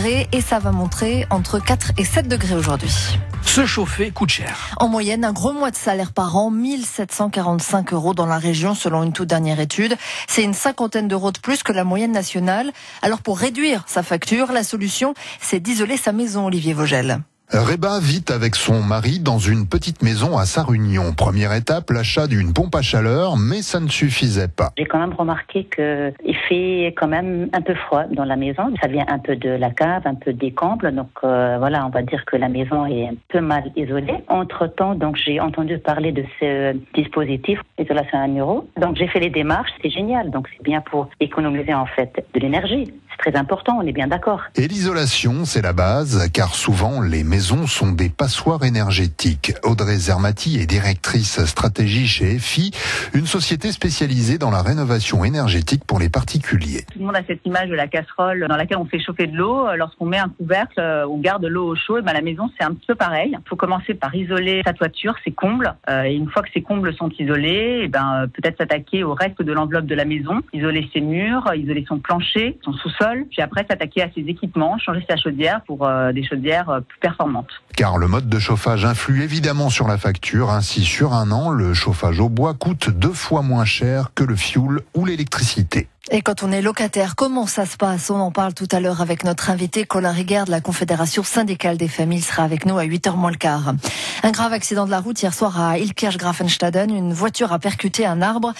degrés et ça va monter entre 4 et 7 degrés aujourd'hui. Se chauffer coûte cher. En moyenne, un gros mois de salaire par an, 1 745 € dans la région selon une toute dernière étude. C'est une cinquantaine d'euros de plus que la moyenne nationale. Alors pour réduire sa facture, la solution, c'est d'isoler sa maison, Olivier Vogel. Reba vit avec son mari dans une petite maison à Sarre-Union. Première étape, l'achat d'une pompe à chaleur, mais ça ne suffisait pas. J'ai quand même remarqué qu'il fait quand même un peu froid dans la maison. Ça vient un peu de la cave, un peu des combles. Donc voilà, on va dire que la maison est un peu mal isolée. Entre-temps, donc j'ai entendu parler de ce dispositif, isolation à 1 euro. Donc j'ai fait les démarches, c'est génial. Donc c'est bien pour économiser en fait de l'énergie. C'est très important, on est bien d'accord. Et l'isolation, c'est la base, car souvent les maisons sont des passoires énergétiques. Audrey Zermati est directrice stratégie chez EFI, une société spécialisée dans la rénovation énergétique pour les particuliers. Tout le monde a cette image de la casserole dans laquelle on fait chauffer de l'eau. Lorsqu'on met un couvercle, on garde l'eau au chaud. Et la maison, c'est un petit peu pareil. Il faut commencer par isoler sa toiture, ses combles. Et une fois que ces combles sont isolés, peut-être s'attaquer au reste de l'enveloppe de la maison, isoler ses murs, isoler son plancher, son sous-sol, puis après s'attaquer à ses équipements, changer sa chaudière pour des chaudières plus performantes. Car le mode de chauffage influe évidemment sur la facture. Ainsi, sur un an, le chauffage au bois coûte 2 fois moins cher que le fioul ou l'électricité. Et quand on est locataire, comment ça se passe? On en parle tout à l'heure avec notre invité Colin Riguer de la Confédération syndicale des familles. Il sera avec nous à 8h moins le quart. Un grave accident de la route hier soir à Illkirch-Grafenstaden. Une voiture a percuté un arbre.